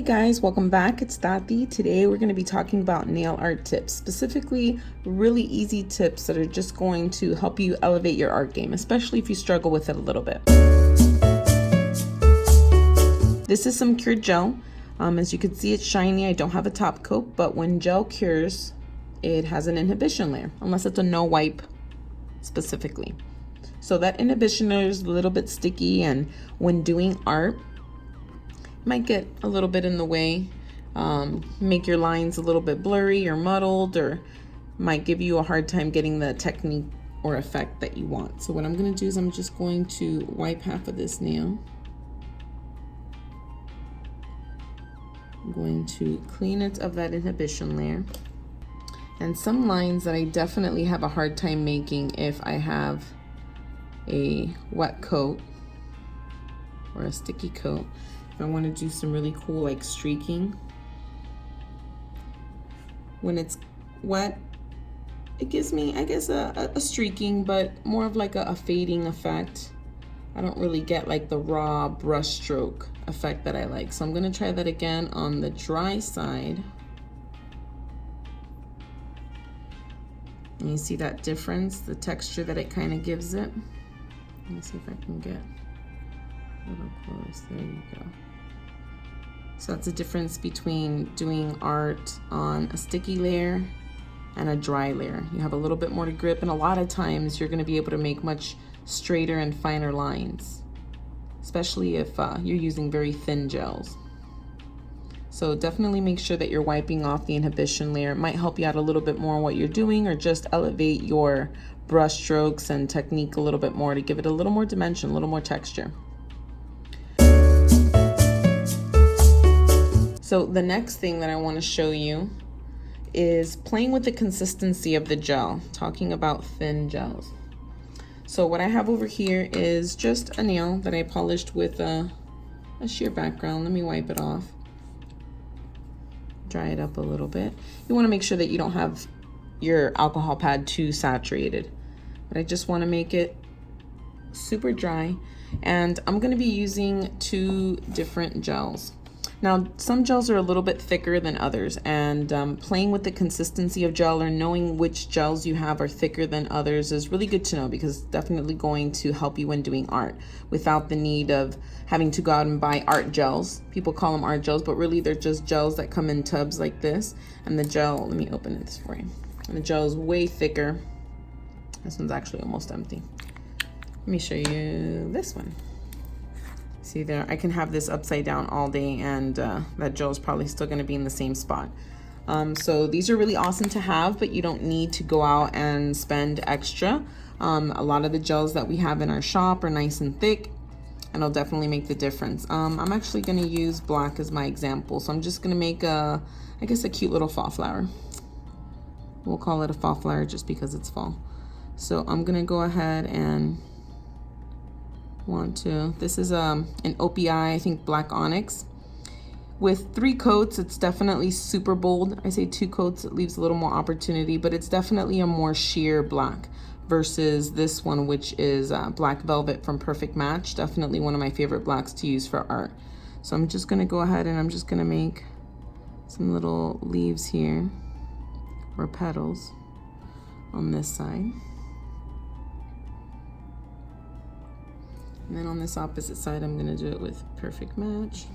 Hey guys, welcome back. It's Tati. Today we're going to be talking about nail art tips, specifically really easy tips that are just going to help you elevate your art game, especially if you struggle with it a little bit. This is some cured gel. As you can see, it's shiny. I don't have a top coat, but when gel cures, it has an inhibition layer, unless it's a no wipe specifically. So that inhibition layer is a little bit sticky, and when doing art, might get a little bit in the way, make your lines a little bit blurry or muddled, or might give you a hard time getting the technique or effect that you want. So what I'm going to do is I'm just going to wipe half of this nail. I'm going to clean it of that inhibition layer. And some lines that I definitely have a hard time making if I have a wet coat or a sticky coat. If I want to do some really cool like streaking, when it's wet, it gives me, I guess, a streaking, but more of like a fading effect. I don't really get like the raw brush stroke effect that I like. So I'm going to try that again on the dry side. And you see that difference, the texture that it kind of gives it. Let me see if I can get a little close. There you go. So that's the difference between doing art on a sticky layer and a dry layer. You have a little bit more to grip, and a lot of times you're going to be able to make much straighter and finer lines, especially if you're using very thin gels. So definitely make sure that you're wiping off the inhibition layer. It might help you out a little bit more on what you're doing, or just elevate your brush strokes and technique a little bit more to give it a little more dimension, a little more texture. So the next thing that I want to show you is playing with the consistency of the gel, talking about thin gels. So what I have over here is just a nail that I polished with a sheer background. Let me wipe it off. Dry it up a little bit. You want to make sure that you don't have your alcohol pad too saturated, but I just want to make it super dry. And I'm going to be using two different gels. Now, some gels are a little bit thicker than others, and playing with the consistency of gel or knowing which gels you have are thicker than others is really good to know, because it's definitely going to help you when doing art without the need of having to go out and buy art gels. People call them art gels, but really they're just gels that come in tubs like this. And the gel, let me open this for you. And the gel is way thicker. This one's actually almost empty. Let me show you this one. See there, I can have this upside down all day, and that gel is probably still going to be in the same spot. So these are really awesome to have, but you don't need to go out and spend extra. A lot of the gels that we have in our shop are nice and thick, and it'll definitely make the difference. I'm actually going to use black as my example, so I'm just going to make I guess a cute little fall flower. We'll call it a fall flower just because it's fall. So I'm going to go ahead and this is an OPI, I think black onyx. With 3 coats, it's definitely super bold. I say 2 coats, it leaves a little more opportunity, but it's definitely a more sheer black versus this one, which is black velvet from Perfect Match. Definitely one of my favorite blacks to use for art. So I'm just gonna go ahead and I'm just gonna make some little leaves here, or petals on this side. And then on this opposite side, I'm gonna do it with Perfect Match.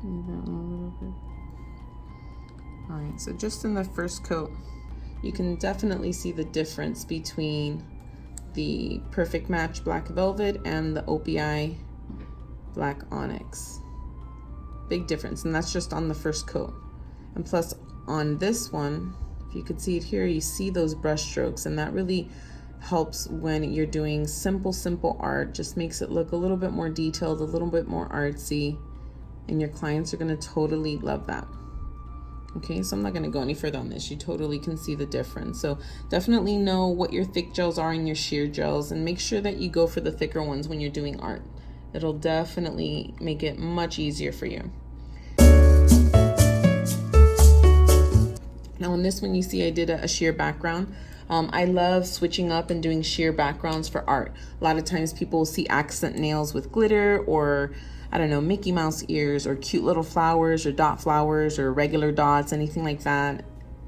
Move that one a little bit. All right, so just in the first coat, you can definitely see the difference between the Perfect Match Black Velvet and the OPI Black Onyx. Big difference, and that's just on the first coat. And plus on this one, if you could see it here, you see those brush strokes, and that really helps when you're doing simple art. Just makes it look a little bit more detailed, a little bit more artsy, and your clients are going to totally love that. Okay, so I'm not going to go any further on this. You totally can see the difference. So definitely know what your thick gels are and your sheer gels, and make sure that you go for the thicker ones when you're doing art. It'll definitely make it much easier for you. Now on this one, you see I did a sheer background. I love switching up and doing sheer backgrounds for art. A lot of times people will see accent nails with glitter, or I don't know, Mickey Mouse ears, or cute little flowers, or dot flowers, or regular dots, anything like that.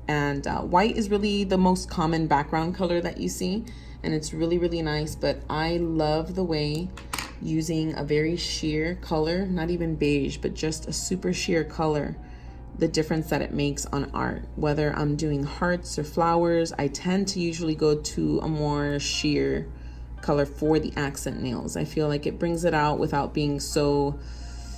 And white is really the most common background color that you see, and it's really, really nice. But I love the way using a very sheer color, not even beige, but just a super sheer color, the difference that it makes on art. Whether I'm doing hearts or flowers, I tend to usually go to a more sheer color for the accent nails. I feel like it brings it out without being so,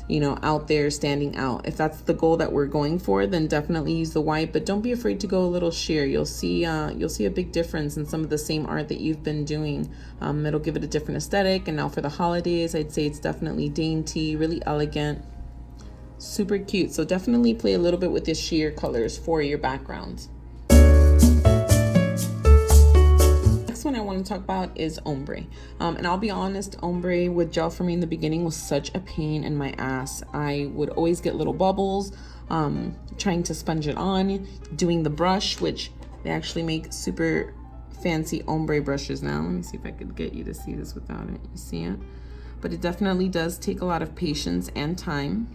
you know, out there, standing out. If that's the goal that we're going for, then definitely use the white, but don't be afraid to go a little sheer. You'll see a big difference in some of the same art that you've been doing. It'll give it a different aesthetic. And now for the holidays, I'd say it's definitely dainty, really elegant, super cute. So definitely play a little bit with the sheer colors for your backgrounds. Next one I want to talk about is Hombre. And I'll be honest, Hombre with gel for me in the beginning was such a pain in my ass. I would always get little bubbles, trying to sponge it on, doing the brush, which they actually make super fancy Hombre brushes now. Let me see if I could get you to see this without it. You see it? But it definitely does take a lot of patience and time.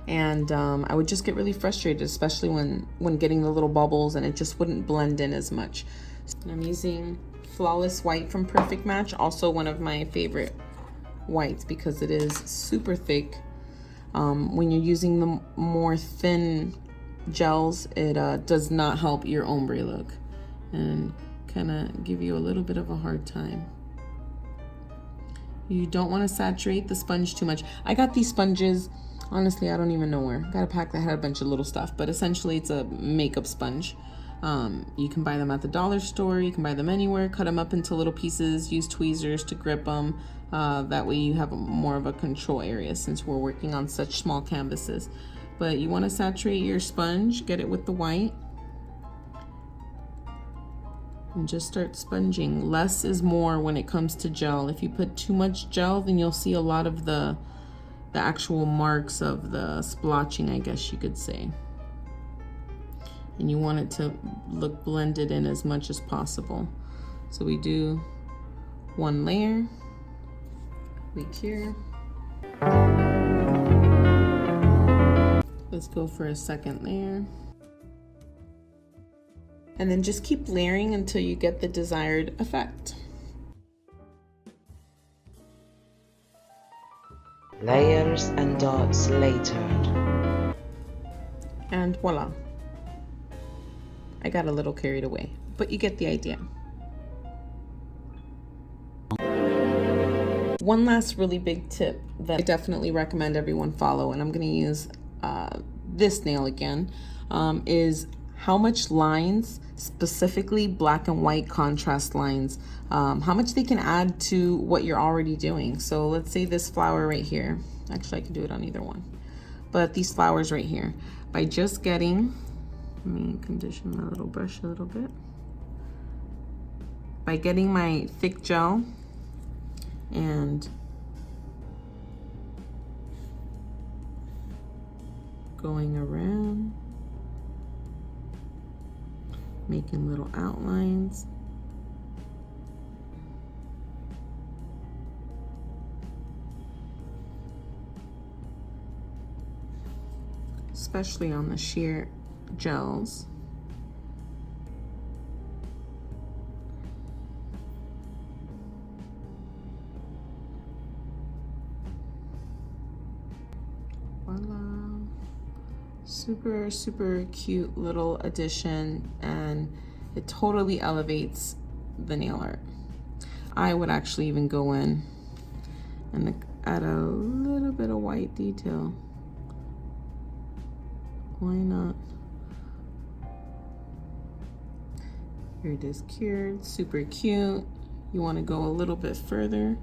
And I would just get really frustrated, especially when getting the little bubbles, and it just wouldn't blend in as much. And I'm using Flawless White from Perfect Match, also one of my favorite whites because it is super thick. When you're using the more thin gels, it does not help your ombre look and kind of give you a little bit of a hard time. You don't want to saturate the sponge too much. I got these sponges, honestly, I don't even know where. Got a pack that had a bunch of little stuff, but essentially it's a makeup sponge. You can buy them at the dollar store, you can buy them anywhere, cut them up into little pieces, use tweezers to grip them. That way you have more of a control area since we're working on such small canvases. But you want to saturate your sponge, get it with the white, and just start sponging. Less is more when it comes to gel. If you put too much gel, then you'll see a lot of the actual marks of the splotching, I guess you could say. And you want it to look blended in as much as possible. So we do one layer, we cure. Let's go for a second layer. And then just keep layering until you get the desired effect. Layers and dots later. And voila. I got a little carried away, but you get the idea. One last really big tip that I definitely recommend everyone follow, and I'm going to use this nail again, is how much lines, specifically black and white contrast lines, how much they can add to what you're already doing. So let's say this flower right here. Actually, I can do it on either one. But these flowers right here, by just getting, let me condition my little brush a little bit. By getting my thick gel and going around, making little outlines. Especially on the sheer gels. Voila. Super, super cute little addition, and it totally elevates the nail art. I would actually even go in and add a little bit of white detail. Why not? Here it is cured, super cute. You want to go a little bit further,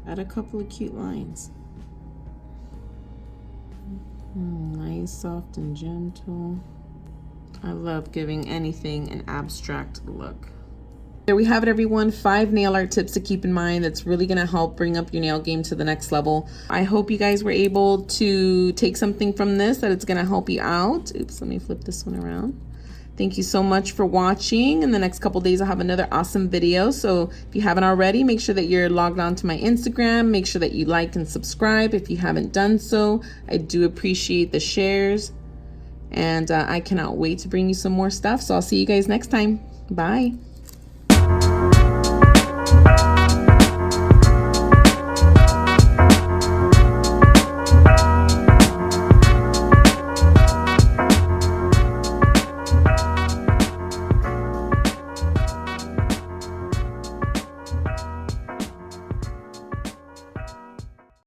add a couple of cute lines. Nice, soft and gentle. I love giving anything an abstract look. There we have it, everyone. 5 nail art tips to keep in mind that's really going to help bring up your nail game to the next level. I hope you guys were able to take something from this, that it's going to help you out. Oops, let me flip this one around. Thank you so much for watching. In the next couple days, I'll have another awesome video. So if you haven't already, make sure that you're logged on to my Instagram. Make sure that you like and subscribe if you haven't done so. I do appreciate the shares. And I cannot wait to bring you some more stuff. So I'll see you guys next time. Bye.